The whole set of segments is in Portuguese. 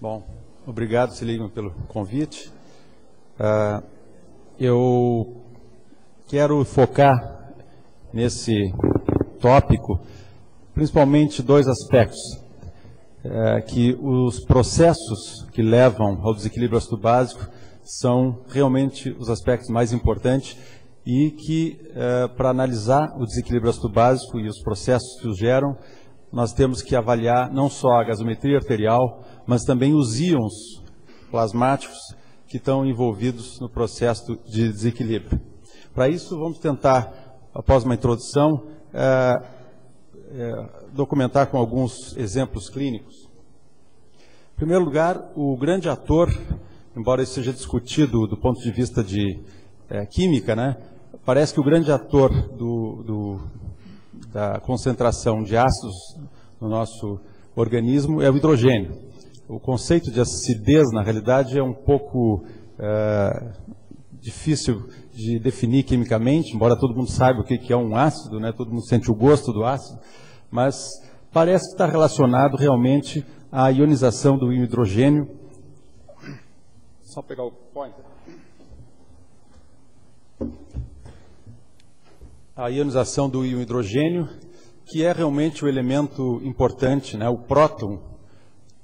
Bom, obrigado, Seligman, pelo convite. Eu quero focar nesse tópico principalmente dois aspectos. Que os processos que levam ao desequilíbrio ácido-básico são realmente os aspectos mais importantes e que, para analisar o desequilíbrio ácido-básico e os processos que os geram, nós temos que avaliar não só a gasometria arterial, mas também os íons plasmáticos que estão envolvidos no processo de desequilíbrio. Para isso, vamos tentar, após uma introdução, documentar com alguns exemplos clínicos. Em primeiro lugar, o grande ator, embora isso seja discutido do ponto de vista de química, né, parece que o grande ator da concentração de ácidos no nosso organismo é o hidrogênio. O conceito de acidez, na realidade, é um pouco difícil de definir quimicamente, embora todo mundo saiba o que é um ácido, né? Todo mundo sente o gosto do ácido, mas parece que está relacionado realmente à ionização do íon hidrogênio. Só pegar o pointer. A ionização do íon hidrogênio, que é realmente o elemento importante, né? O próton,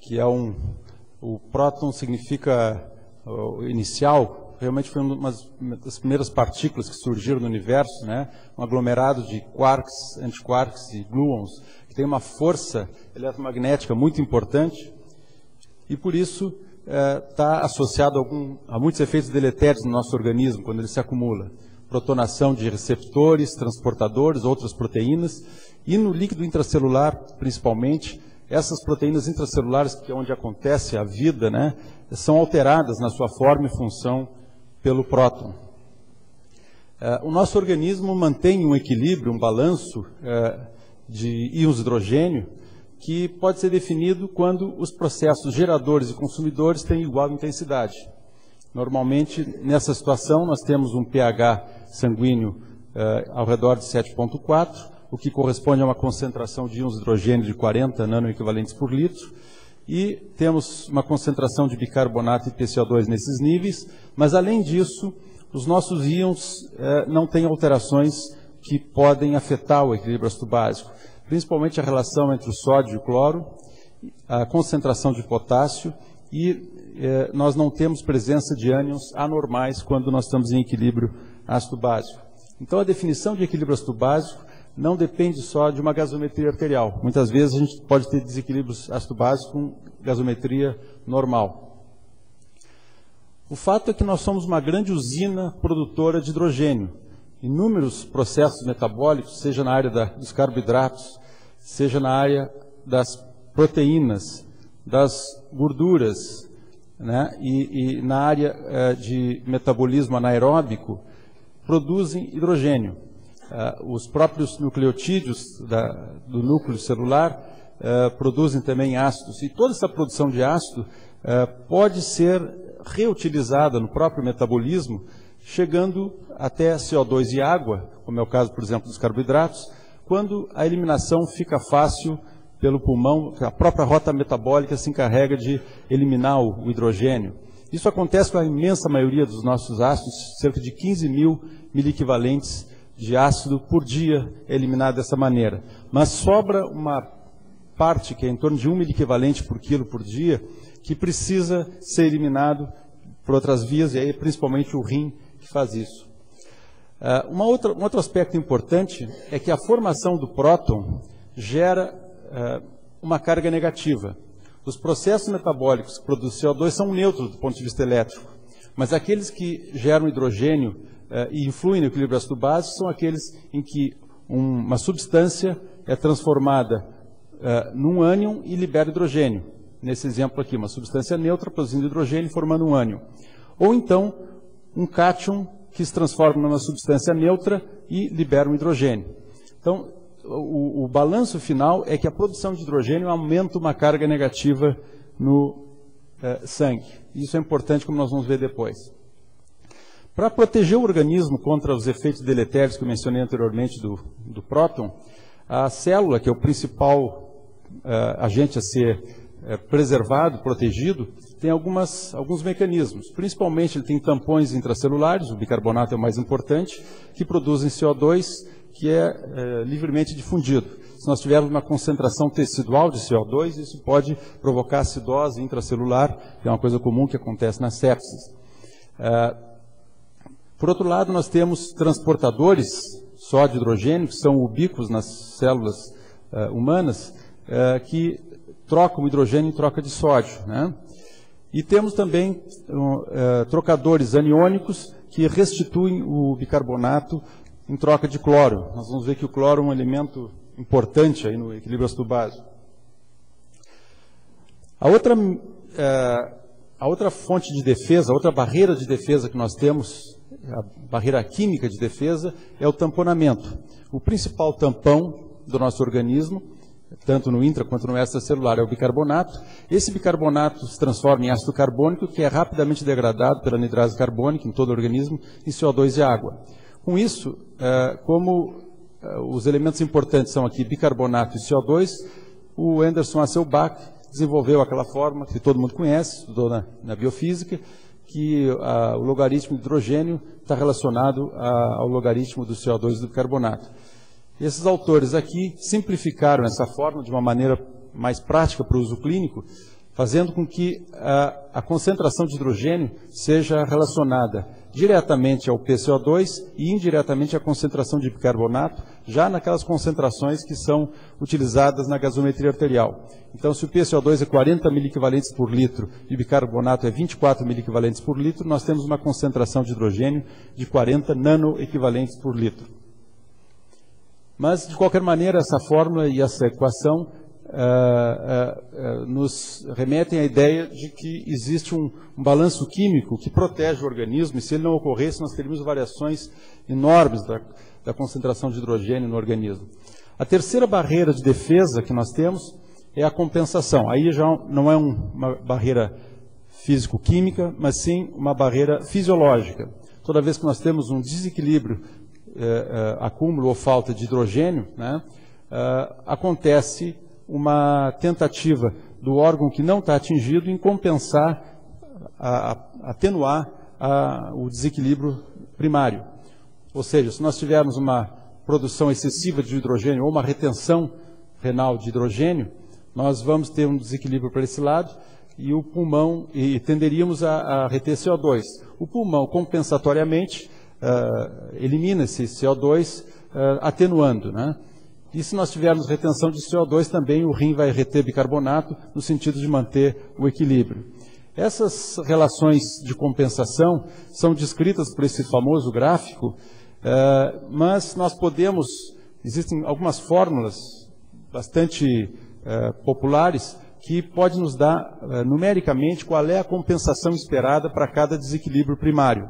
que é o próton significa o inicial, realmente foi uma das primeiras partículas que surgiram no universo, né? Um aglomerado de quarks, antiquarks e gluons, que tem uma força eletromagnética muito importante e por isso está associado a muitos efeitos deletérios no nosso organismo quando ele se acumula. Protonação de receptores, transportadores, outras proteínas e no líquido intracelular, principalmente, essas proteínas intracelulares, que é onde acontece a vida, né, são alteradas na sua forma e função pelo próton. O nosso organismo mantém um equilíbrio, um balanço de íons de hidrogênio, que pode ser definido quando os processos geradores e consumidores têm igual intensidade. Normalmente, nessa situação, nós temos um pH sanguíneo ao redor de 7,4, o que corresponde a uma concentração de íons de hidrogênio de 40 nanoequivalentes por litro, e temos uma concentração de bicarbonato e PCO2 nesses níveis, mas além disso, os nossos íons não têm alterações que podem afetar o equilíbrio ácido-básico, principalmente a relação entre o sódio e o cloro, a concentração de potássio e nós não temos presença de ânions anormais quando nós estamos em equilíbrio ácido-básico. Então, a definição de equilíbrio ácido-básico não depende só de uma gasometria arterial. Muitas vezes a gente pode ter desequilíbrios ácido-básicos com gasometria normal. O fato é que nós somos uma grande usina produtora de hidrogênio. Inúmeros processos metabólicos, seja na área dos carboidratos, seja na área das proteínas, das gorduras, né, e na área de metabolismo anaeróbico, produzem hidrogênio. Os próprios nucleotídeos do núcleo celular produzem também ácidos. E toda essa produção de ácido pode ser reutilizada no próprio metabolismo, chegando até CO2 e água, como é o caso, por exemplo, dos carboidratos, quando a eliminação fica fácil pelo pulmão, a própria rota metabólica se encarrega de eliminar o hidrogênio. Isso acontece com a imensa maioria dos nossos ácidos, cerca de 15 mil miliequivalentes de ácido por dia é eliminado dessa maneira. Mas sobra uma parte, que é em torno de 1 miliequivalente por quilo por dia, que precisa ser eliminado por outras vias, e aí principalmente o rim que faz isso. Um outro aspecto importante é que a formação do próton gera uma carga negativa. Os processos metabólicos que produzem CO2 são neutros do ponto de vista elétrico, mas aqueles que geram hidrogênio e influem no equilíbrio ácido-básico são aqueles em que uma substância é transformada num ânion e libera hidrogênio. Nesse exemplo aqui, uma substância neutra produzindo hidrogênio e formando um ânion. Ou então, um cátion que se transforma numa substância neutra e libera um hidrogênio. Então, o balanço final é que a produção de hidrogênio aumenta uma carga negativa no sangue. Isso é importante, como nós vamos ver depois. Para proteger o organismo contra os efeitos deletérios que eu mencionei anteriormente do próton, a célula, que é o principal agente a ser preservado, protegido, tem alguns mecanismos. Principalmente ele tem tampões intracelulares, o bicarbonato é o mais importante, que produzem CO2, que é livremente difundido. Se nós tivermos uma concentração tecidual de CO2, isso pode provocar acidose intracelular, que é uma coisa comum que acontece nas sepsis. Por outro lado, nós temos transportadores só de hidrogênio, que são ubíquos nas células humanas, que trocam o hidrogênio em troca de sódio, né? E temos também trocadores aniônicos que restituem o bicarbonato em troca de cloro. Nós vamos ver que o cloro é um elemento importante aí no equilíbrio ácido-básico. A outra fonte de defesa, a outra barreira de defesa que nós temos, a barreira química de defesa, é o tamponamento. O principal tampão do nosso organismo, tanto no intra quanto no extracelular, é o bicarbonato. Esse bicarbonato se transforma em ácido carbônico, que é rapidamente degradado pela anidrase carbônica em todo o organismo, em CO2 e água. Com isso, como os elementos importantes são aqui bicarbonato e CO2, o Anderson Hasselbalch desenvolveu aquela fórmula que todo mundo conhece, estudou na biofísica, que o logaritmo de hidrogênio está relacionado ao logaritmo do CO2 e do bicarbonato. Esses autores aqui simplificaram essa fórmula de uma maneira mais prática para o uso clínico, fazendo com que a concentração de hidrogênio seja relacionada diretamente ao PCO2 e indiretamente à concentração de bicarbonato, já naquelas concentrações que são utilizadas na gasometria arterial. Então, se o PCO2 é 40 miliequivalentes por litro e o bicarbonato é 24 miliequivalentes por litro, nós temos uma concentração de hidrogênio de 40 nanoequivalentes por litro. Mas, de qualquer maneira, essa fórmula e essa equação nos remetem à ideia de que existe um balanço químico que protege o organismo, e se ele não ocorresse, nós teríamos variações enormes da concentração de hidrogênio no organismo. A terceira barreira de defesa que nós temos é a compensação. Aí já não é uma barreira físico-química, mas sim uma barreira fisiológica. Toda vez que nós temos um desequilíbrio, acúmulo ou falta de hidrogênio, né, acontece uma tentativa do órgão que não está atingido em compensar, atenuar o desequilíbrio primário. Ou seja, se nós tivermos uma produção excessiva de hidrogênio ou uma retenção renal de hidrogênio, nós vamos ter um desequilíbrio para esse lado e o pulmão, e tenderíamos a reter CO2. O pulmão, compensatoriamente, elimina esse CO2, atenuando, né? E se nós tivermos retenção de CO2, também o rim vai reter bicarbonato, no sentido de manter o equilíbrio. Essas relações de compensação são descritas por esse famoso gráfico, mas nós podemos, existem algumas fórmulas bastante populares que podem nos dar numericamente qual é a compensação esperada para cada desequilíbrio primário.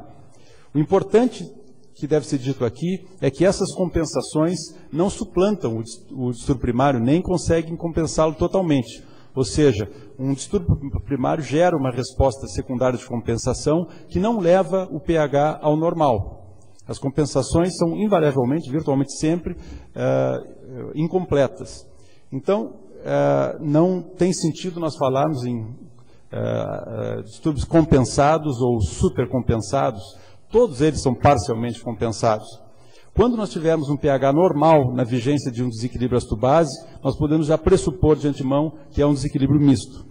O importante que deve ser dito aqui é que essas compensações não suplantam o distúrbio primário, nem conseguem compensá-lo totalmente. Ou seja, um distúrbio primário gera uma resposta secundária de compensação que não leva o pH ao normal. As compensações são invariavelmente, virtualmente sempre, incompletas. Então, não tem sentido nós falarmos em distúrbios compensados ou supercompensados. Todos eles são parcialmente compensados. Quando nós tivermos um pH normal na vigência de um desequilíbrio ácido-base, nós podemos já pressupor de antemão que é um desequilíbrio misto.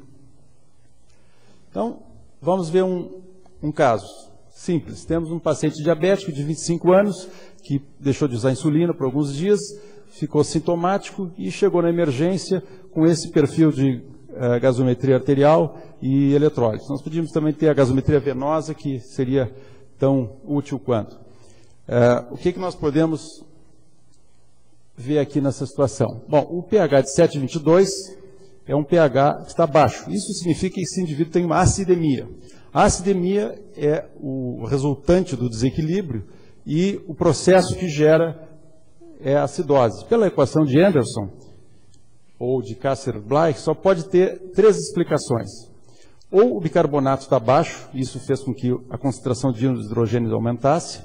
Então, vamos ver um caso simples. Temos um paciente diabético de 25 anos que deixou de usar insulina por alguns dias, ficou sintomático e chegou na emergência com esse perfil de gasometria arterial e eletrólitos. Nós podíamos também ter a gasometria venosa, que seria tão útil quanto. O que nós podemos ver aqui nessa situação? Bom, o pH de 7,22 é um pH que está baixo. Isso significa que esse indivíduo tem uma acidemia. A acidemia é o resultante do desequilíbrio e o processo que gera é a acidose. Pela equação de Anderson, ou de Kasser-Bleich, só pode ter três explicações. Ou o bicarbonato está baixo, isso fez com que a concentração de íons de hidrogênio aumentasse,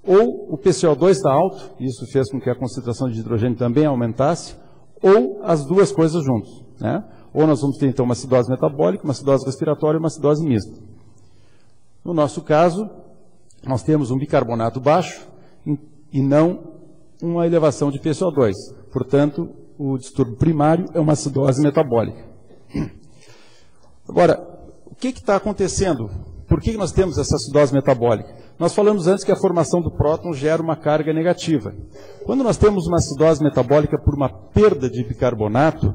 ou o PCO2 está alto, isso fez com que a concentração de hidrogênio também aumentasse, ou as duas coisas juntas, né? Ou nós vamos ter, então, uma acidose metabólica, uma acidose respiratória e uma acidose mista. No nosso caso, nós temos um bicarbonato baixo e não uma elevação de PCO2. Portanto, o distúrbio primário é uma acidose metabólica. Agora, o que está acontecendo? Por que nós temos essa acidose metabólica? Nós falamos antes que a formação do próton gera uma carga negativa. Quando nós temos uma acidose metabólica por uma perda de bicarbonato,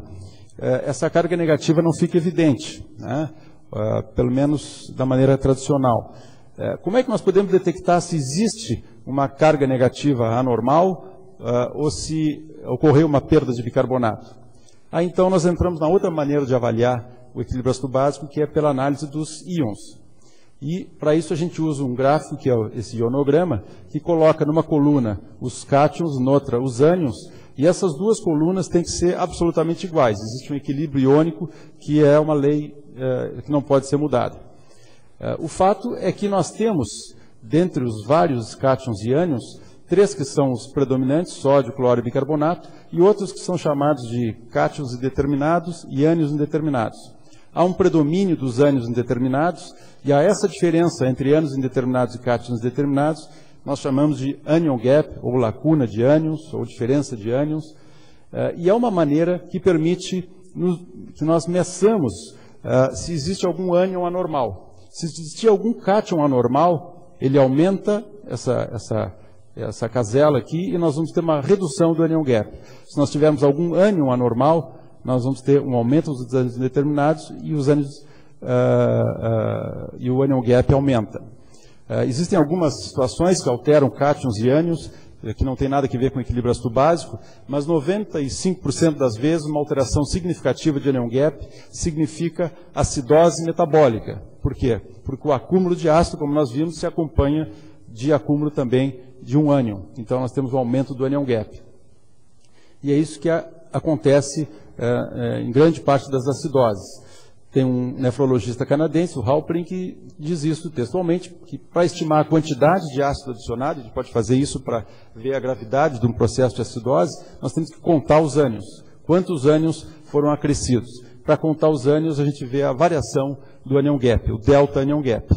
essa carga negativa não fica evidente, né? Pelo menos da maneira tradicional. Como é que nós podemos detectar se existe uma carga negativa anormal ou se ocorreu uma perda de bicarbonato? Aí então nós entramos na outra maneira de avaliar o equilíbrio ácido básico, que é pela análise dos íons. E para isso a gente usa um gráfico, que é esse ionograma, que coloca numa coluna os cátions, noutra os ânions, e essas duas colunas têm que ser absolutamente iguais. Existe um equilíbrio iônico que é uma lei que não pode ser mudada. O fato é que nós temos, dentre os vários cátions e ânions, 3 que são os predominantes, sódio, cloro e bicarbonato, e outros que são chamados de cátions indeterminados e ânions indeterminados. Há um predomínio dos ânions indeterminados, e a essa diferença entre ânions indeterminados e cátions indeterminados, nós chamamos de anion gap, ou lacuna de ânions, ou diferença de ânions, e é uma maneira que permite que nós meçamos se existe algum ânion anormal. Se existir algum cátion anormal, ele aumenta essa casela aqui, e nós vamos ter uma redução do anion gap. Se nós tivermos algum ânion anormal, nós vamos ter um aumento dos ânions indeterminados e os ânions e o anion gap aumenta. Existem algumas situações que alteram cátions e ânions, que não tem nada a ver com o equilíbrio ácido básico, mas 95% das vezes uma alteração significativa de anion gap significa acidose metabólica. Por quê? Porque o acúmulo de ácido, como nós vimos, se acompanha de acúmulo também de um ânion. Então nós temos um aumento do anion gap. E é isso que acontece em grande parte das acidoses. Tem um nefrologista canadense, o Halperin, que diz isso textualmente, que para estimar a quantidade de ácido adicionado, a gente pode fazer isso para ver a gravidade de um processo de acidose, nós temos que contar os ânions. Quantos ânions foram acrescidos? Para contar os ânions, a gente vê a variação do anion gap, o delta anion gap.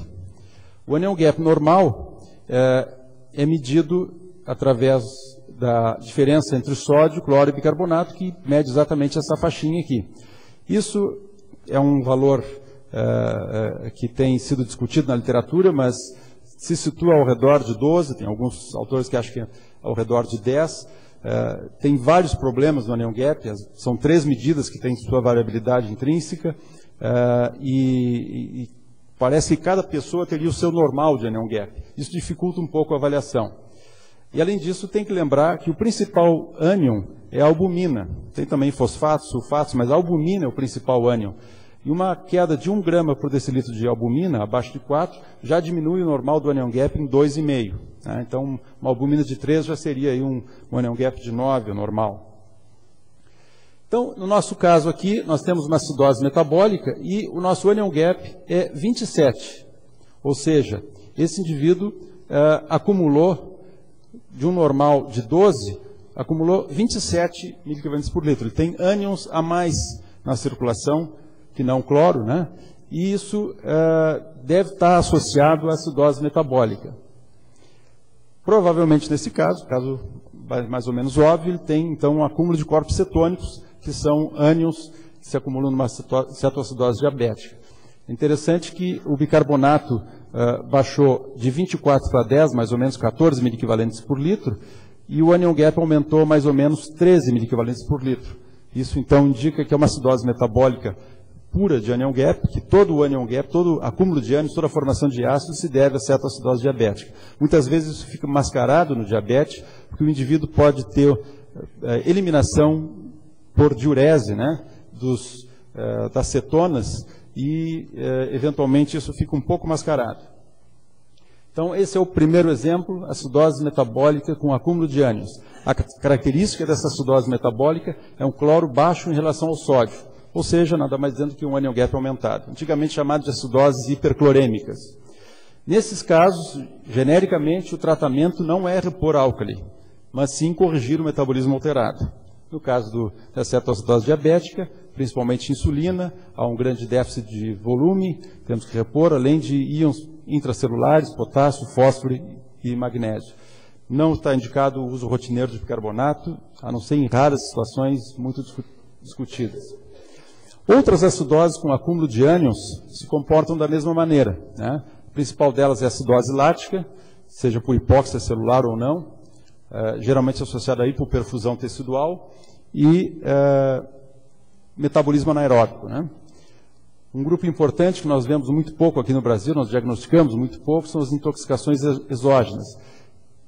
O anion gap normal é medido através da diferença entre sódio, cloro e bicarbonato, que mede exatamente essa faixinha aqui. Isso é um valor que tem sido discutido na literatura, mas se situa ao redor de 12, tem alguns autores que acham que é ao redor de 10. Tem vários problemas no anion gap, são 3 medidas que têm sua variabilidade intrínseca, e parece que cada pessoa teria o seu normal de anion gap. Isso dificulta um pouco a avaliação. E além disso, tem que lembrar que o principal ânion é a albumina. Tem também fosfatos, sulfatos, mas a albumina é o principal ânion. E uma queda de 1 grama por decilitro de albumina, abaixo de 4, já diminui o normal do anion gap em 2,5. Né? Então, uma albumina de 3 já seria aí um anion gap de 9, o normal. Então, no nosso caso aqui, nós temos uma acidose metabólica e o nosso anion gap é 27. Ou seja, esse indivíduo acumulou, de um normal de 12, acumulou 27 mg por litro. Ele tem ânions a mais na circulação, que não cloro, né? E isso deve estar associado à acidose metabólica. Provavelmente nesse caso mais ou menos óbvio, ele tem então um acúmulo de corpos cetônicos, que são ânions que se acumulam numa cetoacidose diabética. É interessante que o bicarbonato baixou de 24 para 10, mais ou menos 14 miliequivalentes por litro, e o anion gap aumentou mais ou menos 13 miliequivalentes por litro. Isso então indica que é uma acidose metabólica pura de anion gap, que todo o anion gap, todo acúmulo de ânions, toda a formação de ácido se deve a cetoacidose diabética. Muitas vezes isso fica mascarado no diabetes, porque o indivíduo pode ter eliminação por diurese, né, das cetonas, e eventualmente isso fica um pouco mascarado. Então esse é o primeiro exemplo, acidose metabólica com acúmulo de ânions. A característica dessa acidose metabólica é um cloro baixo em relação ao sódio, ou seja, nada mais dizendo que um anion gap aumentado, antigamente chamado de acidoses hiperclorêmicas. Nesses casos, genericamente, o tratamento não é repor álcali, mas sim corrigir o metabolismo alterado. No caso da cetoacidose diabética, principalmente insulina, há um grande déficit de volume, temos que repor, além de íons intracelulares, potássio, fósforo e magnésio. Não está indicado o uso rotineiro de bicarbonato, a não ser em raras situações muito discutidas. Outras acidoses com acúmulo de ânions se comportam da mesma maneira, né? A principal delas é a acidose lática, seja por hipóxia celular ou não, geralmente associada a hipoperfusão tecidual e metabolismo anaeróbico, né? Um grupo importante que nós vemos muito pouco aqui no Brasil, nós diagnosticamos muito pouco, são as intoxicações exógenas,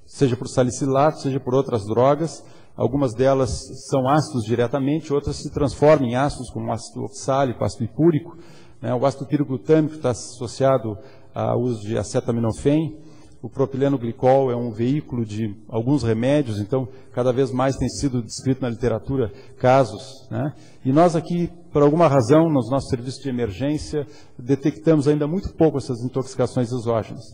seja por salicilato, seja por outras drogas. Algumas delas são ácidos diretamente, outras se transformam em ácidos, como ácido oxálico, ácido hipúrico, né? O ácido pirglutâmico está associado ao uso de acetaminofém. O propileno glicol é um veículo de alguns remédios, então cada vez mais tem sido descrito na literatura casos, né? E nós aqui, por alguma razão, nos nossos serviços de emergência, detectamos ainda muito pouco essas intoxicações exógenas.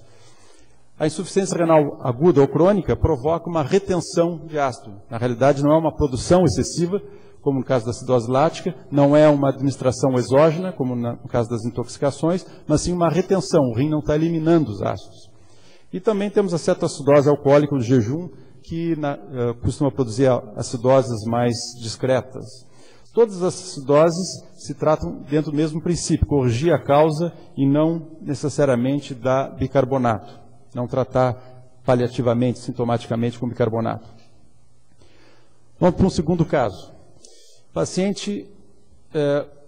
A insuficiência renal aguda ou crônica provoca uma retenção de ácido. Na realidade, não é uma produção excessiva, como no caso da acidose lática, não é uma administração exógena, como no caso das intoxicações, mas sim uma retenção, o rim não está eliminando os ácidos. E também temos a cetoacidose alcoólica do jejum, que costuma produzir acidoses mais discretas. Todas as acidoses se tratam dentro do mesmo princípio, corrigir a causa e não necessariamente dar bicarbonato, não tratar paliativamente, sintomaticamente com bicarbonato. Vamos para um segundo caso.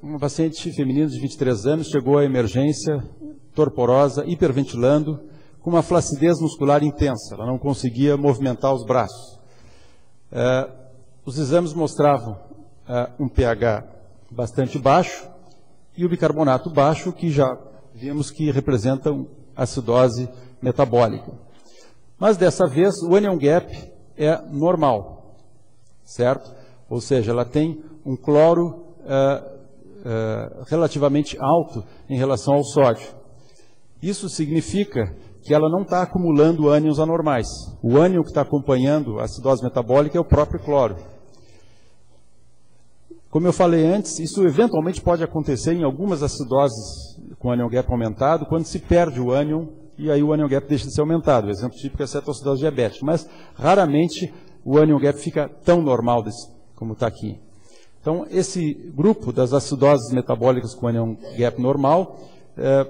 Uma paciente feminina de 23 anos chegou à emergência, torporosa, hiperventilando, com uma flacidez muscular intensa, ela não conseguia movimentar os braços. Os exames mostravam um pH bastante baixo e o bicarbonato baixo, que já vimos que representa acidose metabólica. Mas dessa vez o anion gap é normal, certo? Ou seja, ela tem um cloro relativamente alto em relação ao sódio. Isso significa que ela não está acumulando ânions anormais. O ânion que está acompanhando a acidose metabólica é o próprio cloro. Como eu falei antes, isso eventualmente pode acontecer em algumas acidoses com anion gap aumentado, quando se perde o ânion e aí o anion gap deixa de ser aumentado. O exemplo típico é a cetoacidose diabética, mas raramente o anion gap fica tão normal como está aqui. Então, esse grupo das acidoses metabólicas com anion gap normal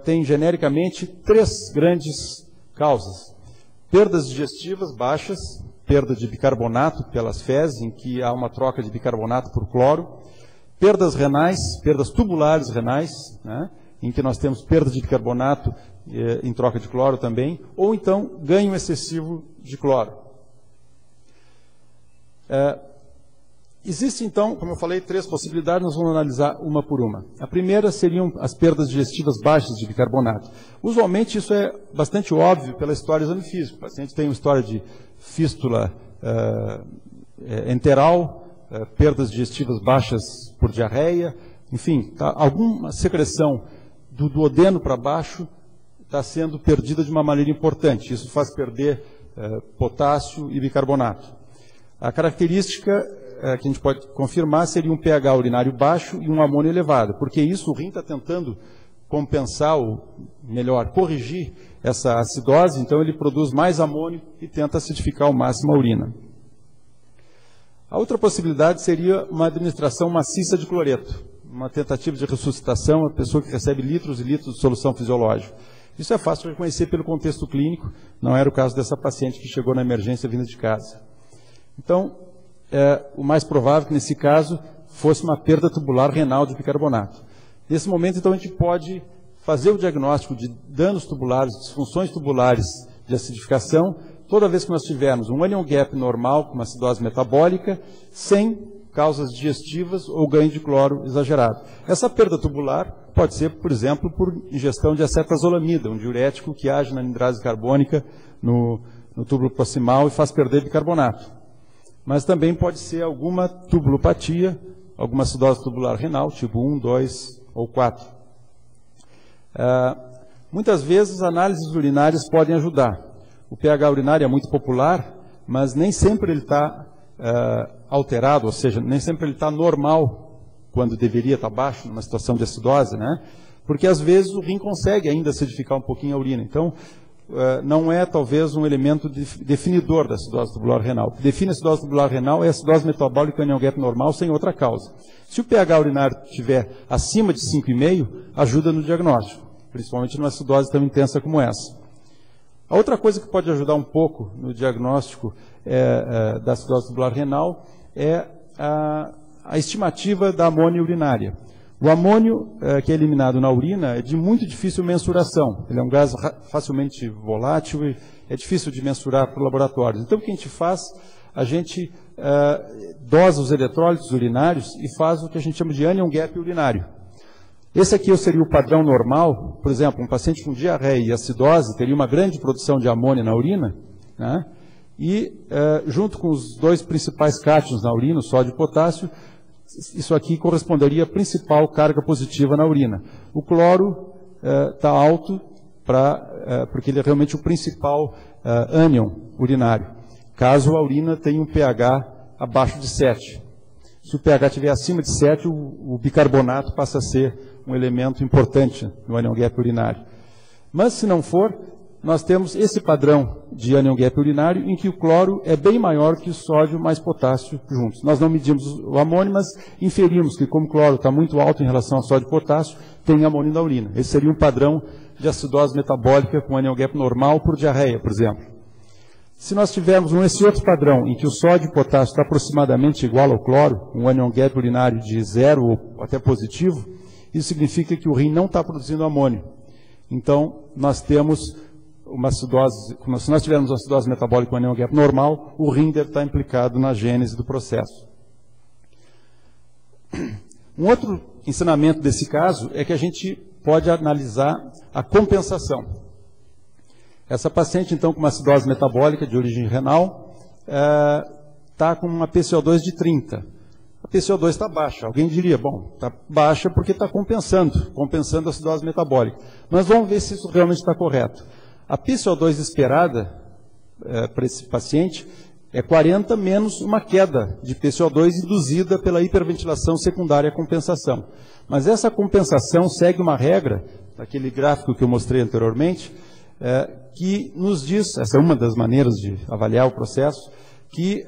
tem genericamente 3 grandes causas: perdas digestivas baixas, perda de bicarbonato pelas fezes, em que há uma troca de bicarbonato por cloro, perdas renais, perdas tubulares renais, né, em que nós temos perda de bicarbonato em troca de cloro também, ou então ganho excessivo de cloro. Existem, então, como eu falei, 3 possibilidades, nós vamos analisar uma por uma. A primeira seriam as perdas digestivas baixas de bicarbonato. Usualmente isso é bastante óbvio pela história do exame físico. O paciente tem uma história de fístula enteral, perdas digestivas baixas por diarreia, enfim, alguma secreção do duodeno para baixo está sendo perdida de uma maneira importante. Isso faz perder potássio e bicarbonato. A característica que a gente pode confirmar seria um pH urinário baixo e um amônio elevado, porque isso o rim está tentando compensar, ou melhor, corrigir essa acidose, então ele produz mais amônio e tenta acidificar ao máximo a urina. A outra possibilidade seria uma administração maciça de cloreto, uma tentativa de ressuscitação, a pessoa que recebe litros e litros de solução fisiológica. Isso é fácil de reconhecer pelo contexto clínico, não era o caso dessa paciente que chegou na emergência vinda de casa. Então, o mais provável que nesse caso fosse uma perda tubular renal de bicarbonato. Nesse momento, então, a gente pode fazer o diagnóstico de danos tubulares, disfunções tubulares de acidificação, toda vez que nós tivermos um anion gap normal com uma acidose metabólica, sem causas digestivas ou ganho de cloro exagerado. Essa perda tubular pode ser, por exemplo, por ingestão de acetazolamida, um diurético que age na anidrase carbônica no túbulo proximal e faz perder bicarbonato. Mas também pode ser alguma tubulopatia, alguma acidose tubular renal, tipo 1, 2 ou 4. Muitas vezes análises urinárias podem ajudar. O pH urinário é muito popular, mas nem sempre ele está alterado, ou seja, nem sempre ele está normal quando deveria estar baixo, numa situação de acidose, né? Porque às vezes o rim consegue ainda acidificar um pouquinho a urina. Então, não é talvez um elemento definidor da acidose tubular renal. O que define a acidose tubular renal é a acidose metabólica anion gap normal sem outra causa. Se o pH urinário estiver acima de 5,5, ajuda no diagnóstico, principalmente numa acidose tão intensa como essa. A outra coisa que pode ajudar um pouco no diagnóstico da acidose tubular renal é a estimativa da amônia urinária. O amônio que é eliminado na urina é de muito difícil mensuração. Ele é um gás facilmente volátil e é difícil de mensurar por laboratórios. Então, o que a gente faz? A gente dosa os eletrólitos urinários e faz o que a gente chama de anion gap urinário. Esse aqui seria o padrão normal. Por exemplo, um paciente com diarreia e acidose teria uma grande produção de amônia na urina, né? E, junto com os dois principais cátions na urina, o sódio e o potássio, isso aqui corresponderia à principal carga positiva na urina. O cloro está alto porque ele é realmente o principal ânion urinário, caso a urina tenha um pH abaixo de 7. Se o pH estiver acima de 7, o bicarbonato passa a ser um elemento importante no anion gap urinário. Mas se não for, nós temos esse padrão de anion gap urinário em que o cloro é bem maior que o sódio mais potássio juntos. Nós não medimos o amônio, mas inferimos que como o cloro está muito alto em relação ao sódio e potássio, tem amônio na urina. Esse seria um padrão de acidose metabólica com anion gap normal por diarreia, por exemplo. Se nós tivermos esse outro padrão em que o sódio e potássio está aproximadamente igual ao cloro, um anion gap urinário de 0 ou até positivo, isso significa que o rim não está produzindo amônio. Então, nós temos uma acidose, se nós tivermos uma acidose metabólica com anion gap normal, o rim deve estar implicado na gênese do processo. Um outro ensinamento desse caso é que a gente pode analisar a compensação. Essa paciente, então, com uma acidose metabólica de origem renal, está com uma PCO2 de 30. A PCO2 está baixa. Alguém diria, bom, está baixa porque está compensando a acidose metabólica. Mas vamos ver se isso realmente está correto. A PCO2 esperada para esse paciente é 40 menos uma queda de PCO2 induzida pela hiperventilação secundária à compensação. Mas essa compensação segue uma regra, naquele gráfico que eu mostrei anteriormente, que nos diz, essa é uma das maneiras de avaliar o processo, que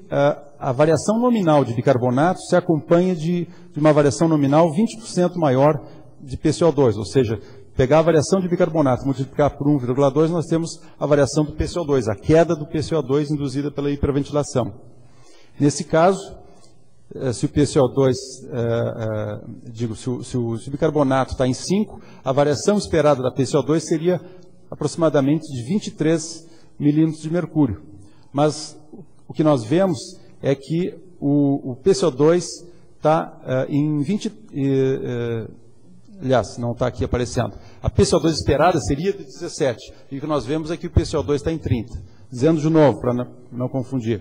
a variação nominal de bicarbonato se acompanha de uma variação nominal 20% maior de PCO2, ou seja, pegar a variação de bicarbonato e multiplicar por 1,2, nós temos a variação do PCO2, a queda do PCO2 induzida pela hiperventilação. Nesse caso, se o PCO2, se o bicarbonato está em 5, a variação esperada da PCO2 seria aproximadamente de 23 milímetros de mercúrio. Mas o que nós vemos é que o PCO2 está em 20... aliás, não está aqui aparecendo. A PCO2 esperada seria de 17. E o que nós vemos é que o PCO2 está em 30. Dizendo de novo, para não confundir.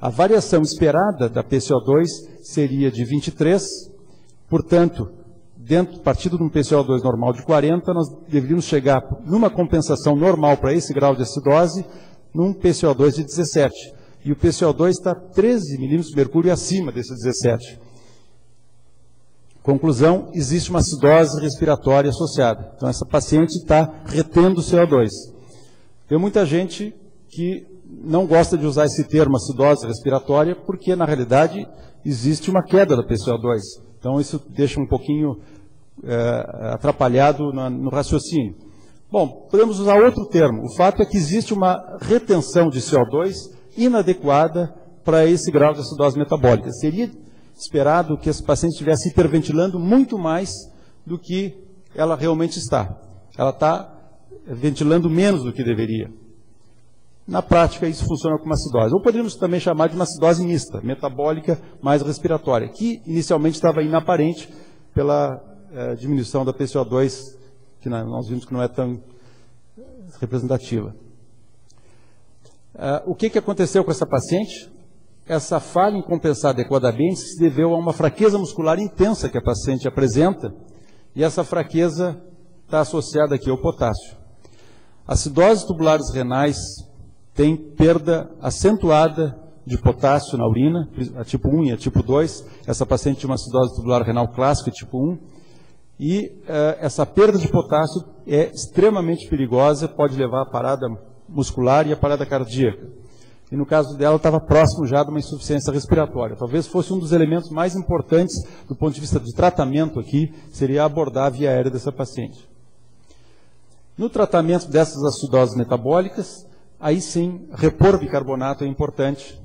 A variação esperada da PCO2 seria de 23. Portanto, partindo de um PCO2 normal de 40, nós deveríamos chegar numa compensação normal para esse grau de acidose, num PCO2 de 17. E o PCO2 está 13 milímetros de mercúrio acima desse 17. Conclusão, existe uma acidose respiratória associada. Então, essa paciente está retendo CO2. Tem muita gente que não gosta de usar esse termo acidose respiratória, porque, na realidade, existe uma queda da PCO2. Então, isso deixa um pouquinho atrapalhado no raciocínio. Bom, podemos usar outro termo. O fato é que existe uma retenção de CO2 inadequada para esse grau de acidose metabólica. Seria esperado que esse paciente estivesse hiperventilando muito mais do que ela realmente está. Ela está ventilando menos do que deveria. Na prática, isso funciona como acidose. Ou poderíamos também chamar de uma acidose mista, metabólica mais respiratória, que inicialmente estava inaparente pela diminuição da PCO2, que nós vimos que não é tão representativa. O que aconteceu com essa paciente? Essa falha em compensar adequadamente se deveu a uma fraqueza muscular intensa que a paciente apresenta, e essa fraqueza está associada aqui ao potássio. Acidoses tubulares renais têm perda acentuada de potássio na urina, a tipo 1 e a tipo 2. Essa paciente tinha uma acidose tubular renal clássica tipo 1. E essa perda de potássio é extremamente perigosa, pode levar à parada muscular e à parada cardíaca. E no caso dela estava próximo já de uma insuficiência respiratória. Talvez fosse um dos elementos mais importantes do ponto de vista de tratamento aqui, seria abordar a via aérea dessa paciente. No tratamento dessas acidoses metabólicas, aí sim, repor bicarbonato é importante,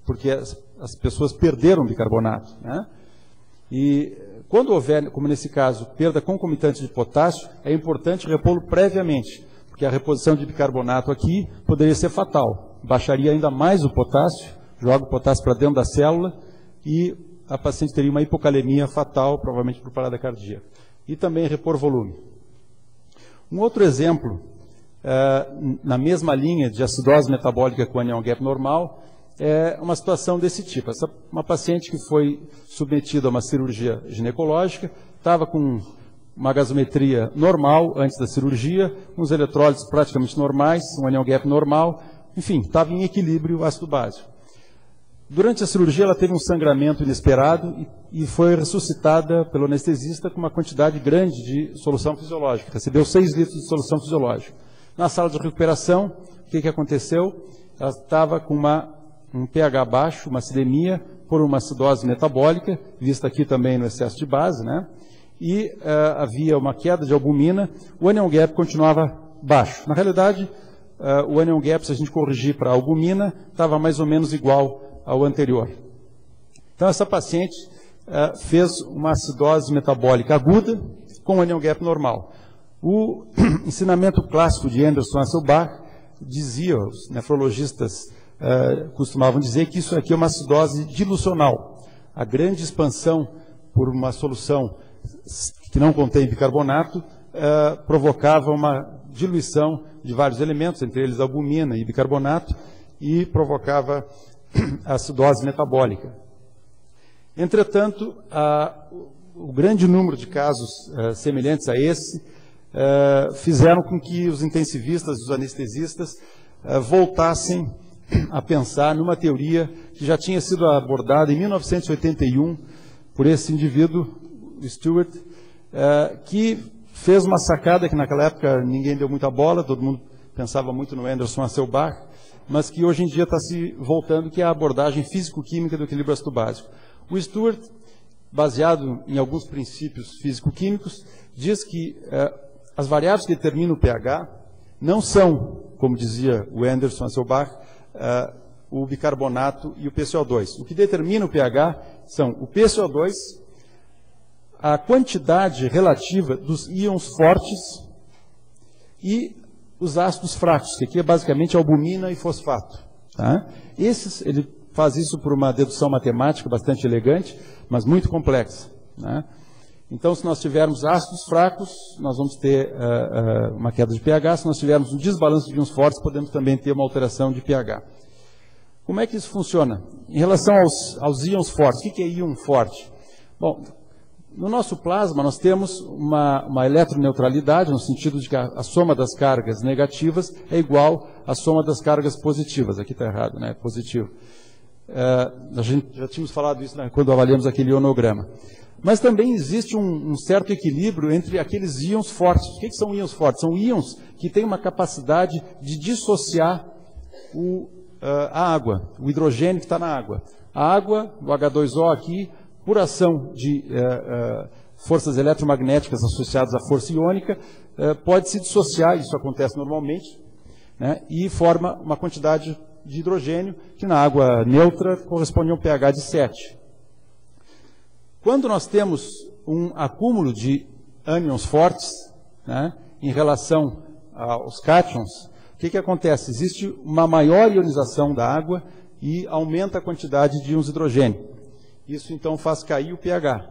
porque as pessoas perderam bicarbonato, né? E quando houver, como nesse caso, perda concomitante de potássio, é importante repô-lo previamente, porque a reposição de bicarbonato aqui poderia ser fatal. Baixaria ainda mais o potássio, joga o potássio para dentro da célula e a paciente teria uma hipocalemia fatal, provavelmente por parada cardíaca. E também repor volume. Um outro exemplo, na mesma linha de acidose metabólica com anion gap normal, é uma situação desse tipo. Uma paciente que foi submetida a uma cirurgia ginecológica, estava com uma gasometria normal antes da cirurgia, uns eletrólitos praticamente normais, um anion gap normal, enfim, estava em equilíbrio ácido básico. Durante a cirurgia ela teve um sangramento inesperado e foi ressuscitada pelo anestesista com uma quantidade grande de solução fisiológica. Recebeu 6 litros de solução fisiológica. Na sala de recuperação, o que aconteceu? Ela estava com um pH baixo, uma acidemia, por uma acidose metabólica, vista aqui também no excesso de base, né? E havia uma queda de albumina, o anion gap continuava baixo. Na realidade, o anion gap, se a gente corrigir para a albumina, estava mais ou menos igual ao anterior. Então, essa paciente fez uma acidose metabólica aguda com anion gap normal. O ensinamento clássico de Anderson Hasselbalch dizia, os nefrologistas costumavam dizer que isso aqui é uma acidose dilucional. A grande expansão por uma solução que não contém bicarbonato provocava uma diluição de vários elementos, entre eles albumina e bicarbonato, e provocava acidose metabólica. Entretanto, o grande número de casos semelhantes a esse fizeram com que os intensivistas, os anestesistas, voltassem a pensar numa teoria que já tinha sido abordada em 1981 por esse indivíduo, Stewart, que fez uma sacada que naquela época ninguém deu muita bola, todo mundo pensava muito no Anderson Hasselbalch, mas que hoje em dia está se voltando, que é a abordagem físico-química do equilíbrio ácido básico. O Stewart, baseado em alguns princípios físico-químicos, diz que as variáveis que determinam o pH não são, como dizia o Anderson Hasselbalch, o bicarbonato e o PCO2. O que determina o pH são o PCO2, a quantidade relativa dos íons fortes e os ácidos fracos, que aqui é basicamente albumina e fosfato. Tá? Ele faz isso por uma dedução matemática bastante elegante, mas muito complexa. Né? Então, se nós tivermos ácidos fracos, nós vamos ter uma queda de pH. Se nós tivermos um desbalanço de íons fortes, podemos também ter uma alteração de pH. Como é que isso funciona? Em relação aos íons fortes, o que é íon forte? Bom, no nosso plasma nós temos uma eletroneutralidade, no sentido de que a soma das cargas negativas é igual à soma das cargas positivas. Aqui está errado, né? Positivo. A gente já tínhamos falado isso, né, quando avaliamos aquele ionograma. Mas também existe um certo equilíbrio entre aqueles íons fortes. O que são íons fortes? São íons que têm uma capacidade de dissociar a água, o hidrogênio que está na água. A água, o H2O aqui, por ação de forças eletromagnéticas associadas à força iônica, pode se dissociar, isso acontece normalmente, né, e forma uma quantidade de hidrogênio que na água neutra corresponde a um pH de 7. Quando nós temos um acúmulo de ânions fortes, né, em relação aos cátions, o que acontece? Existe uma maior ionização da água e aumenta a quantidade de íons hidrogênio. Isso, então, faz cair o pH.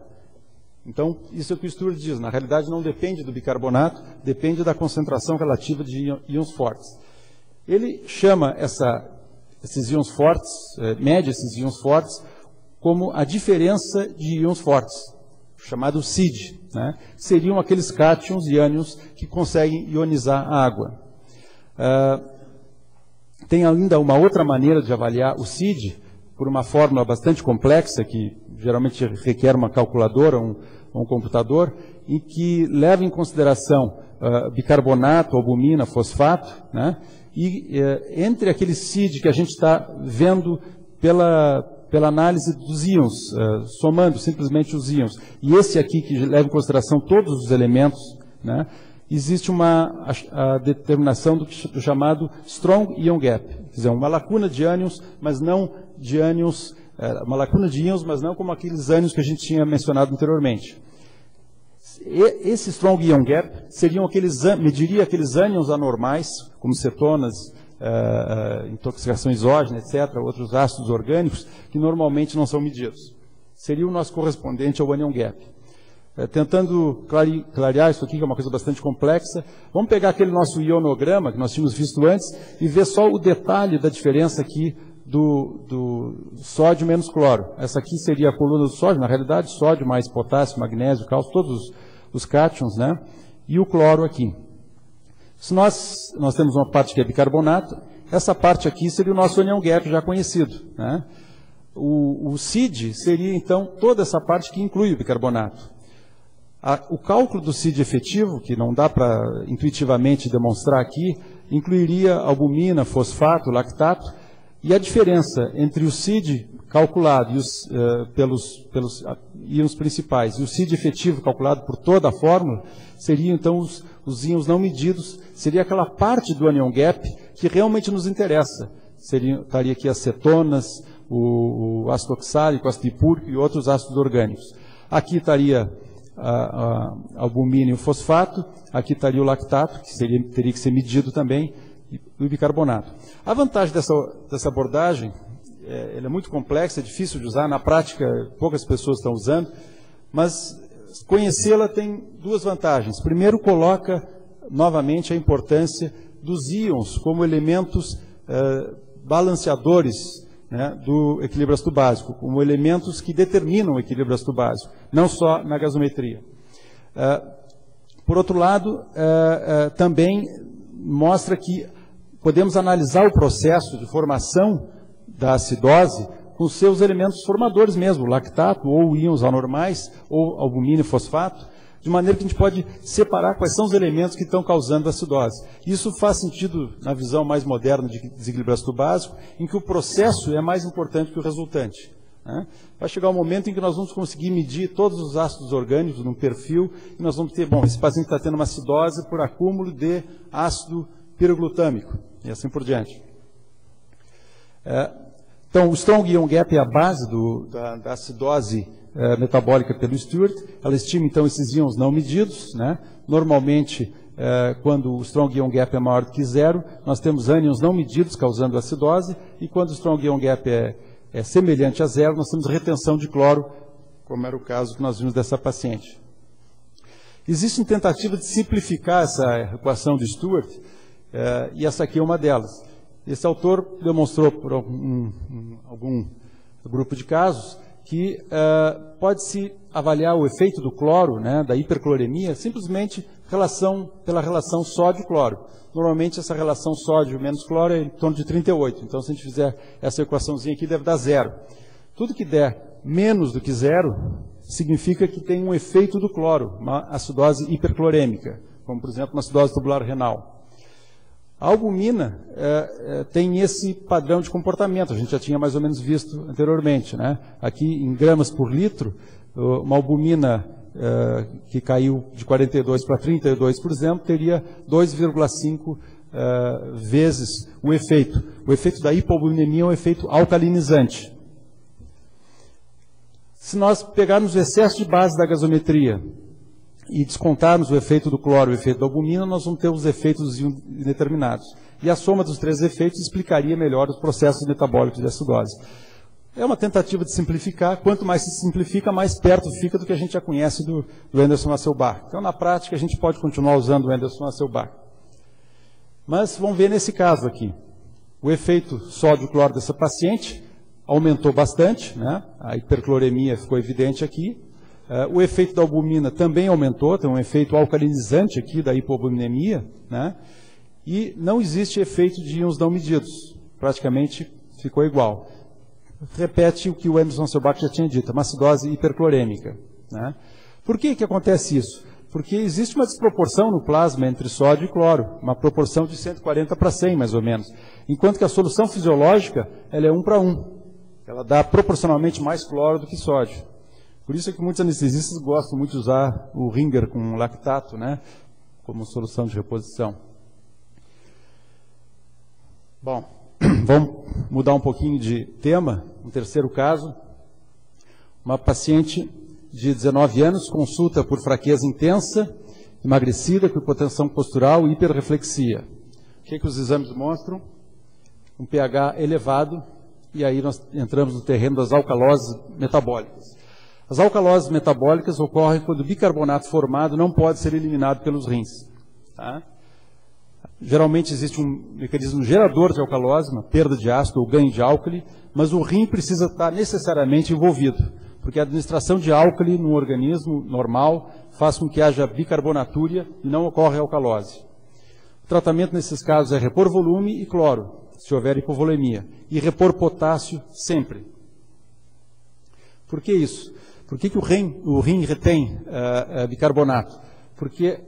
Então, isso é o que o Stewart diz. Na realidade, não depende do bicarbonato, depende da concentração relativa de íons fortes. Ele chama esses íons fortes, mede esses íons fortes, como a diferença de íons fortes, chamado CID. Né? Seriam aqueles cátions e ânions que conseguem ionizar a água. Tem ainda uma outra maneira de avaliar o CID, por uma fórmula bastante complexa, que geralmente requer uma calculadora, um computador, e que leva em consideração bicarbonato, albumina, fosfato, né? E entre aquele CID que a gente está vendo pela análise dos íons, somando simplesmente os íons, e esse aqui que leva em consideração todos os elementos, né? Existe a determinação do chamado Strong Ion Gap, quer dizer, uma lacuna de ânions, mas não de ânions, uma lacuna de íons, mas não como aqueles ânions que a gente tinha mencionado anteriormente. Esse Strong Ion Gap mediria aqueles ânions anormais, como cetonas, intoxicação exógena, etc., outros ácidos orgânicos, que normalmente não são medidos. Seria o nosso correspondente ao Anion Gap. Tentando clarear isso aqui, que é uma coisa bastante complexa, vamos pegar aquele nosso ionograma que nós tínhamos visto antes e ver só o detalhe da diferença aqui do sódio menos cloro. Essa aqui seria a coluna do sódio, na realidade, sódio mais potássio, magnésio, cálcio, todos os cátions, né? E o cloro aqui. Se nós temos uma parte que é bicarbonato, essa parte aqui seria o nosso anion gap já conhecido, né? O CID seria, então, toda essa parte que inclui o bicarbonato. O cálculo do CID efetivo, que não dá para intuitivamente demonstrar aqui, incluiria albumina, fosfato, lactato, e a diferença entre o CID calculado pelos íons principais e o CID efetivo calculado por toda a fórmula, seriam então os íons não medidos, seria aquela parte do anion gap que realmente nos interessa. Estaria aqui as cetonas, o ácido oxálico, o ácido hipúrico e outros ácidos orgânicos. Aqui estaria a albumina e o fosfato, aqui estaria o lactato, que teria que ser medido também, e o bicarbonato. A vantagem dessa abordagem, ela é muito complexa, é difícil de usar, na prática poucas pessoas estão usando, mas conhecê-la tem duas vantagens. Primeiro, coloca novamente a importância dos íons como elementos balanceadores, né, do equilíbrio ácido básico, como elementos que determinam o equilíbrio ácido básico, não só na gasometria. Por outro lado, também mostra que podemos analisar o processo de formação da acidose com seus elementos formadores mesmo, lactato, ou íons anormais, ou albumina e fosfato, de maneira que a gente pode separar quais são os elementos que estão causando a acidose. Isso faz sentido na visão mais moderna de desequilíbrio ácido básico, em que o processo é mais importante que o resultante, né? Vai chegar um momento em que nós vamos conseguir medir todos os ácidos orgânicos num perfil, e nós vamos ter, bom, esse paciente está tendo uma acidose por acúmulo de ácido piroglutâmico, e assim por diante. Então, o Strong Ion Gap é a base da acidose metabólica pelo Stewart. Ela estima, então, esses íons não medidos, né? Normalmente, quando o Strong Ion Gap é maior do que zero, nós temos ânions não medidos causando acidose, e quando o Strong Ion Gap é semelhante a zero, nós temos retenção de cloro, como era o caso que nós vimos dessa paciente. Existe uma tentativa de simplificar essa equação de Stewart, e essa aqui é uma delas. Esse autor demonstrou por algum grupo de casos que pode-se avaliar o efeito do cloro, né, da hipercloremia, simplesmente pela relação sódio-cloro. Normalmente essa relação sódio menos cloro é em torno de 38. Então, se a gente fizer essa equaçãozinha aqui, deve dar zero. Tudo que der menos do que zero significa que tem um efeito do cloro, uma acidose hiperclorêmica, como, por exemplo, uma acidose tubular renal. A albumina tem esse padrão de comportamento, a gente já tinha mais ou menos visto anteriormente, né? Aqui, em gramas por litro, uma albumina que caiu de 42 para 32, por exemplo, teria 2,5 vezes o efeito. O efeito da hipoalbuminemia é um efeito alcalinizante. Se nós pegarmos o excesso de base da gasometria e descontarmos o efeito do cloro e o efeito da albumina, nós vamos ter os efeitos indeterminados. E a soma dos três efeitos explicaria melhor os processos metabólicos de acidose. É uma tentativa de simplificar. Quanto mais se simplifica, mais perto fica do que a gente já conhece do Anderson-Hasselbalch. Então, na prática, a gente pode continuar usando o Anderson-Hasselbalch. Mas vamos ver nesse caso aqui. O efeito sódio-cloro dessa paciente aumentou bastante, né? A hipercloremia ficou evidente aqui. O efeito da albumina também aumentou, tem um efeito alcalinizante aqui da hipoalbuminemia, né? E não existe efeito de íons não medidos, praticamente ficou igual. repete o que o Emerson Selbach já tinha dito, uma acidose hiperclorêmica, né? Por que acontece isso? Porque existe uma desproporção no plasma entre sódio e cloro, uma proporção de 140 para 100, mais ou menos. Enquanto que a solução fisiológica, ela é 1 para 1. Ela dá proporcionalmente mais cloro do que sódio. Por isso é que muitos anestesistas gostam muito de usar o Ringer com lactato, né, como solução de reposição. Bom, vamos mudar um pouquinho de tema. Um terceiro caso, uma paciente de 19 anos, consulta por fraqueza intensa, emagrecida, com hipotensão postural e hiperreflexia. O que os exames mostram? Um pH elevado, e aí nós entramos no terreno das alcaloses metabólicas. As alcaloses metabólicas ocorrem quando o bicarbonato formado não pode ser eliminado pelos rins. Tá? Geralmente existe um mecanismo gerador de alcalose, uma perda de ácido ou ganho de álcali, mas o rim precisa estar necessariamente envolvido, porque a administração de álcali no organismo normal faz com que haja bicarbonatúria e não ocorre alcalose. O tratamento nesses casos é repor volume e cloro, se houver hipovolemia, e repor potássio sempre. Por que isso? Por que o rim retém bicarbonato? Porque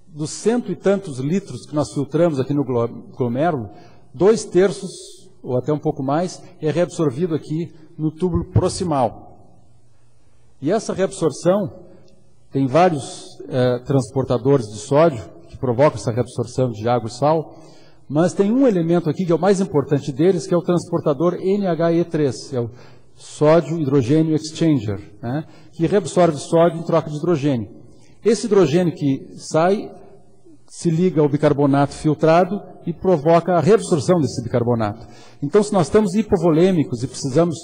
dos 100 e tantos litros que nós filtramos aqui no glomérulo, 2/3, ou até um pouco mais, é reabsorvido aqui no túbulo proximal. E essa reabsorção, tem vários transportadores de sódio, que provocam essa reabsorção de água e sal, mas tem um elemento aqui que é o mais importante deles, que é o transportador NHE3, é o sódio hidrogênio exchanger, né, que reabsorve sódio em troca de hidrogênio. Esse hidrogênio que sai se liga ao bicarbonato filtrado e provoca a reabsorção desse bicarbonato. Então, se nós estamos hipovolêmicos e precisamos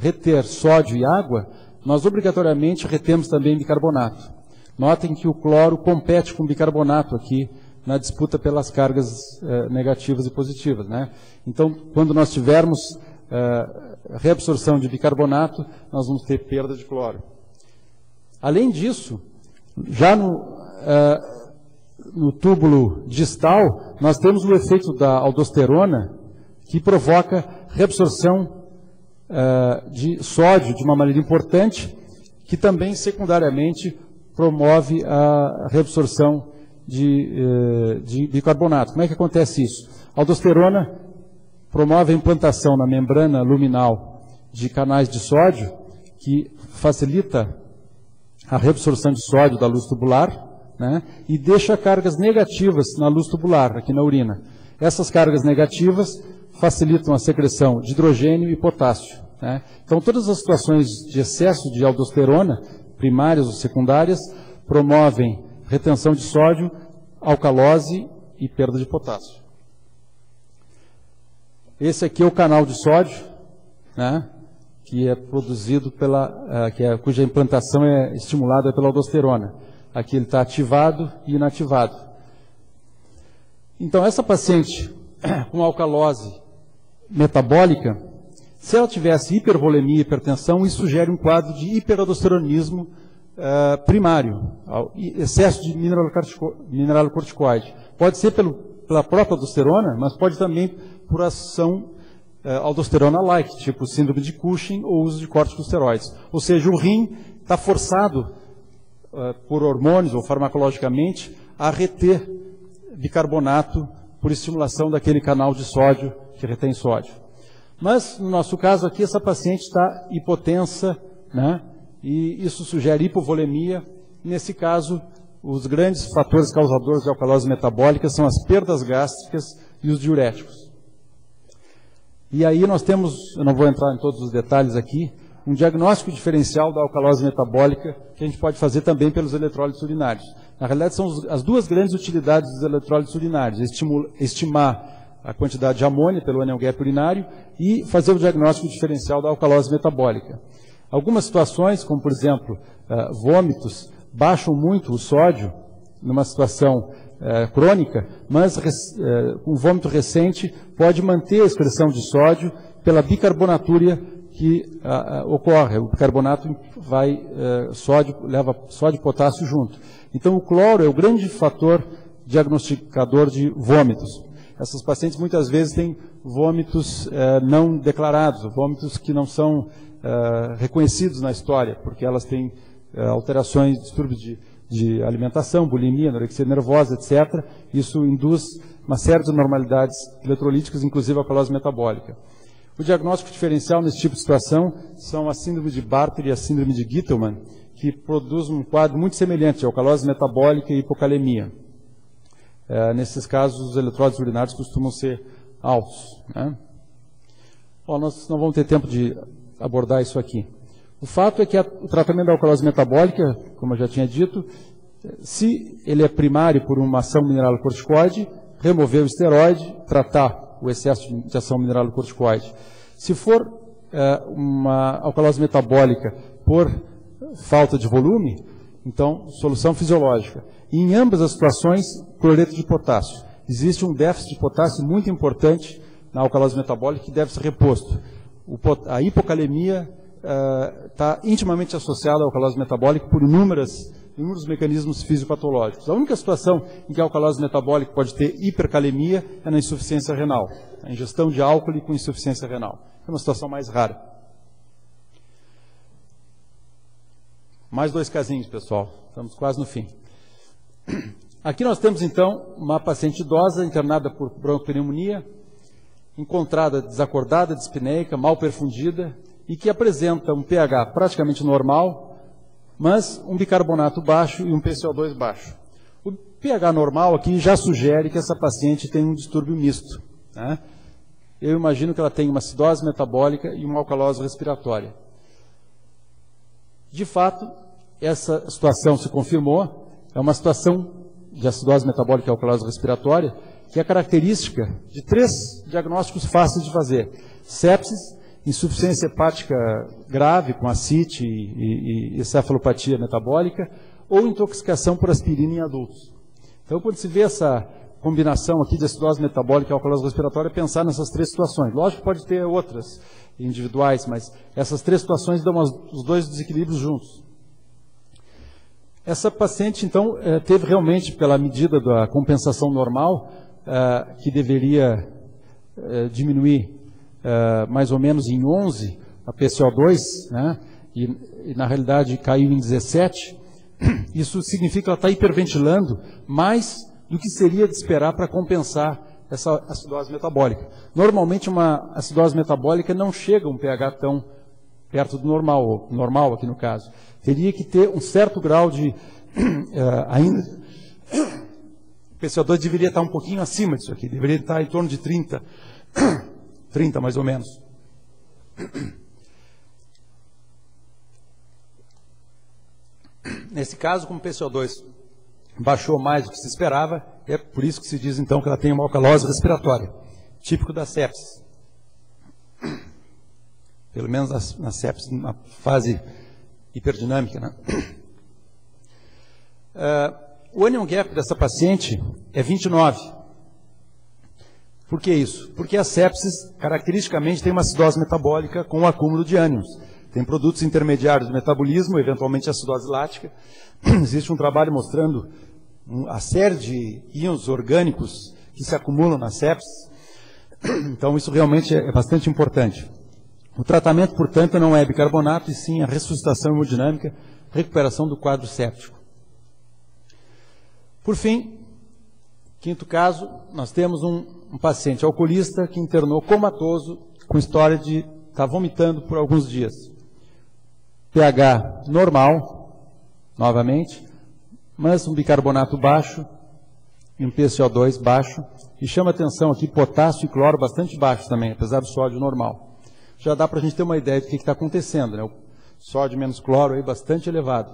reter sódio e água, nós obrigatoriamente retemos também bicarbonato. Notem que o cloro compete com o bicarbonato aqui na disputa pelas cargas negativas e positivas, né? Então, quando nós tivermos reabsorção de bicarbonato, nós vamos ter perda de cloro. Além disso, já no túbulo distal, nós temos o efeito da aldosterona, que provoca reabsorção de sódio de uma maneira importante, que também secundariamente promove a reabsorção de bicarbonato. Como é que acontece isso? A aldosterona promove a implantação na membrana luminal de canais de sódio, que facilita a reabsorção de sódio da luz tubular, né, e deixa cargas negativas na luz tubular, aqui na urina. Essas cargas negativas facilitam a secreção de hidrogênio e potássio, né? Então, todas as situações de excesso de aldosterona, primárias ou secundárias, promovem retenção de sódio, alcalose e perda de potássio. Esse aqui é o canal de sódio, né, que é produzido cuja implantação é estimulada pela aldosterona. Aqui ele está ativado e inativado. Então, essa paciente com alcalose metabólica, se ela tivesse hipervolemia e hipertensão, isso sugere um quadro de hiperaldosteronismo primário, excesso de mineralocorticoide. Pode ser pela própria aldosterona, mas pode também por ação aldosterona-like, tipo síndrome de Cushing ou uso de corticosteroides. Ou seja, o rim está forçado por hormônios ou farmacologicamente a reter bicarbonato por estimulação daquele canal de sódio que retém sódio. Mas, no nosso caso aqui, essa paciente está hipotensa, né? E isso sugere hipovolemia. Nesse caso, os grandes fatores causadores de alcalose metabólica são as perdas gástricas e os diuréticos. E aí nós temos, eu não vou entrar em todos os detalhes aqui, um diagnóstico diferencial da alcalose metabólica que a gente pode fazer também pelos eletrólitos urinários. Na realidade, são as duas grandes utilidades dos eletrólitos urinários: estimar a quantidade de amônia pelo anel gap urinário e fazer o diagnóstico diferencial da alcalose metabólica. Algumas situações, como por exemplo, vômitos, baixam muito o sódio numa situação crônica, mas um vômito recente pode manter a excreção de sódio pela bicarbonatúria que ocorre. O bicarbonato leva sódio e potássio junto. Então o cloro é o grande fator diagnosticador de vômitos. essas pacientes muitas vezes têm vômitos não declarados, vômitos que não são reconhecidos na história, porque elas têm alterações, distúrbios de alimentação, bulimia, anorexia nervosa, etc. Isso induz uma série de anormalidades eletrolíticas, inclusive a alcalose metabólica. O diagnóstico diferencial nesse tipo de situação são a síndrome de Bartter e a síndrome de Gitelman, que produz um quadro muito semelhante, alcalose metabólica e hipocalemia. Nesses casos, os eletrólitos urinários costumam ser altos, né? Bom, nós não vamos ter tempo de abordar isso aqui. O fato é que o tratamento da alcalose metabólica, como eu já tinha dito, se ele é primário por uma ação mineralocorticoide, remover o esteroide, tratar o excesso de ação mineralocorticoide. Se for uma alcalose metabólica por falta de volume, então solução fisiológica. E em ambas as situações, cloreto de potássio. Existe um déficit de potássio muito importante na alcalose metabólica que deve ser reposto. A hipocalemia está intimamente associada à alcalose metabólica por inúmeros mecanismos fisiopatológicos. A única situação em que a alcalose metabólica pode ter hipercalemia é na insuficiência renal, a ingestão de álcool com insuficiência renal. É uma situação mais rara. Mais 2 casinhos, pessoal. Estamos quase no fim. Aqui nós temos, então, uma paciente idosa internada por broncopneumonia, encontrada desacordada, dispneica, mal perfundida, e que apresenta um pH praticamente normal, mas um bicarbonato baixo e um PCO2 baixo. O pH normal aqui já sugere que essa paciente tem um distúrbio misto, né? Eu imagino que ela tem uma acidose metabólica e uma alcalose respiratória. De fato, essa situação se confirmou, é uma situação de acidose metabólica e alcalose respiratória, que é característica de 3 diagnósticos fáceis de fazer: sepsis, insuficiência hepática grave com ascite e cefalopatia metabólica, ou intoxicação por aspirina em adultos. Então, quando se vê essa combinação aqui de acidose metabólica e alcalose respiratória, pensar nessas 3 situações. Lógico que pode ter outras individuais, mas essas 3 situações dão os 2 desequilíbrios juntos. Essa paciente, então, teve realmente, pela medida da compensação normal, que deveria diminuir mais ou menos em 11 a PCO2, né, e na realidade caiu em 17, isso significa que ela está hiperventilando mais do que seria de esperar para compensar essa acidose metabólica. Normalmente uma acidose metabólica não chega a um pH tão perto do normal, ou normal aqui no caso. Teria que ter um certo grau de ainda. O PCO2 deveria estar um pouquinho acima disso aqui, deveria estar em torno de 30 mais ou menos. Nesse caso, como o PCO2 baixou mais do que se esperava, é por isso que se diz então que ela tem uma alcalose respiratória, típico da sepsis. Pelo menos na sepsis, na fase hiperdinâmica, né? O anion gap dessa paciente é 29. Por que isso? Porque a sepsis, caracteristicamente, tem uma acidose metabólica com o acúmulo de ânions. Tem produtos intermediários do metabolismo, eventualmente acidose lática. Existe um trabalho mostrando a série de íons orgânicos que se acumulam na sepsis. Então, isso realmente é bastante importante. O tratamento, portanto, não é bicarbonato, e sim a ressuscitação hemodinâmica, recuperação do quadro séptico. Por fim, quinto caso, nós temos um paciente alcoolista que internou comatoso com história de estar vomitando por alguns dias. pH normal, novamente, mas um bicarbonato baixo e um PCO2 baixo. E chama atenção aqui potássio e cloro bastante baixos também, apesar do sódio normal. Já dá para a gente ter uma ideia do que está acontecendo, né? O sódio menos cloro aí bastante elevado.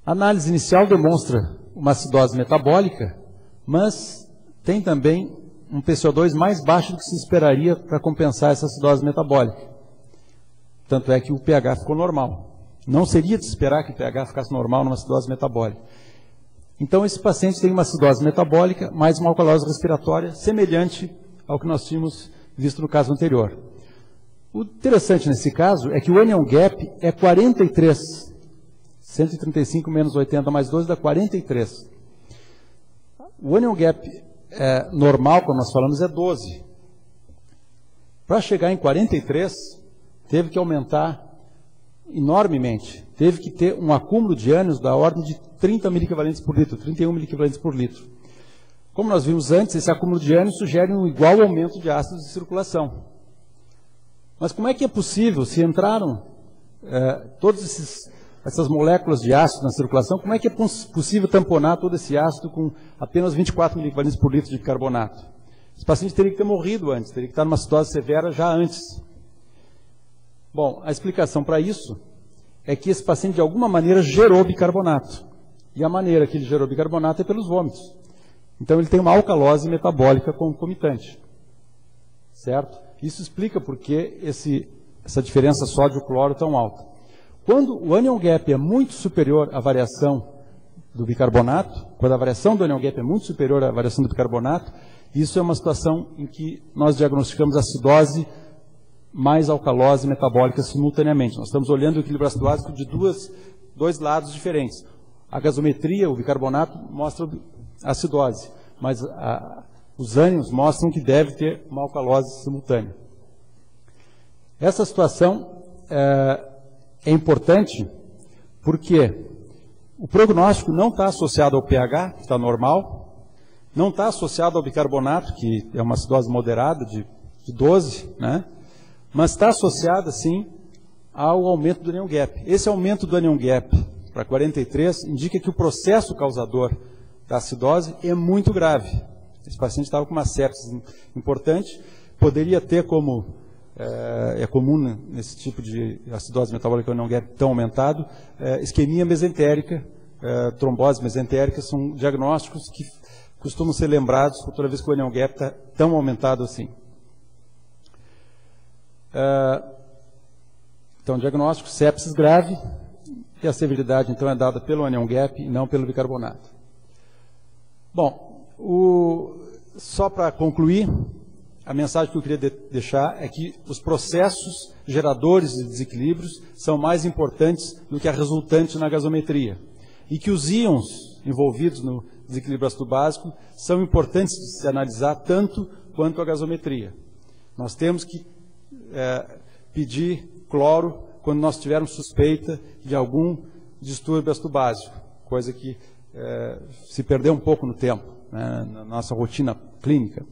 A análise inicial demonstra uma acidose metabólica, mas tem também um PCO2 mais baixo do que se esperaria para compensar essa acidose metabólica. Tanto é que o pH ficou normal. Não seria de esperar que o pH ficasse normal numa acidose metabólica. Então, esse paciente tem uma acidose metabólica mais uma alcalose respiratória semelhante ao que nós tínhamos visto no caso anterior. O interessante nesse caso é que o anion gap é 43. 135 menos 80 mais 12 dá 43. O anion gap normal, como nós falamos, é 12. Para chegar em 43, teve que aumentar enormemente. Teve que ter um acúmulo de ânions da ordem de 30 miliequivalentes por litro, 31 miliequivalentes por litro. Como nós vimos antes, esse acúmulo de ânions sugere um igual aumento de ácidos de circulação. Mas como é que é possível, se entraram todas essas moléculas de ácido na circulação, como é que é possível tamponar todo esse ácido com apenas 24 miliequivalentes por litro de bicarbonato? Esse paciente teria que ter morrido antes, teria que estar numa citose severa já antes. Bom, a explicação para isso é que esse paciente de alguma maneira gerou bicarbonato. E a maneira que ele gerou bicarbonato é pelos vômitos. Então ele tem uma alcalose metabólica concomitante. Certo? Isso explica por que essa diferença sódio-cloro tão alta. Quando o anion gap é muito superior à variação do bicarbonato, quando a variação do anion gap é muito superior à variação do bicarbonato, isso é uma situação em que nós diagnosticamos acidose mais alcalose metabólica simultaneamente. Nós estamos olhando o equilíbrio ácido-básico de dois lados diferentes. A gasometria, o bicarbonato, mostra acidose, mas os ânions mostram que deve ter uma alcalose simultânea. Essa situação é importante porque o prognóstico não está associado ao pH, que está normal, não está associado ao bicarbonato, que é uma acidose moderada de 12, né? Mas está associada, sim, ao aumento do anion gap. Esse aumento do anion gap para 43 indica que o processo causador da acidose é muito grave. Esse paciente estava com uma sepsis importante, poderia ter como, é comum nesse tipo de acidose metabólica com anion gap tão aumentado, isquemia mesentérica, trombose mesentérica, são diagnósticos que costumam ser lembrados toda vez que o anion gap está tão aumentado assim. Então, diagnóstico, sepsis grave, e a severidade, então, é dada pelo anion gap e não pelo bicarbonato. Bom, só para concluir, a mensagem que eu queria deixar é que os processos geradores de desequilíbrios são mais importantes do que a resultante na gasometria, e que os íons envolvidos no desequilíbrio ácido básico são importantes de se analisar tanto quanto a gasometria. Nós temos que pedir cloro quando nós tivermos suspeita de algum distúrbio ácido básico, coisa que se perdeu um pouco no tempo, né, na nossa rotina clínica.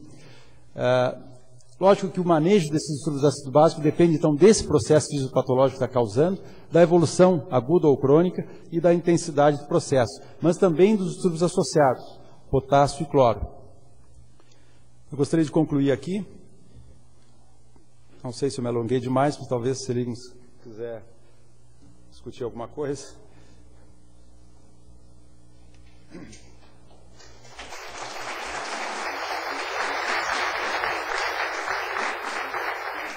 Lógico que o manejo desses distúrbios ácido básico depende, então, desse processo fisiopatológico que está causando, da evolução aguda ou crônica e da intensidade do processo, mas também dos distúrbios associados, potássio e cloro. Eu gostaria de concluir aqui. Não sei se eu me alonguei demais, mas talvez se ele quiser discutir alguma coisa.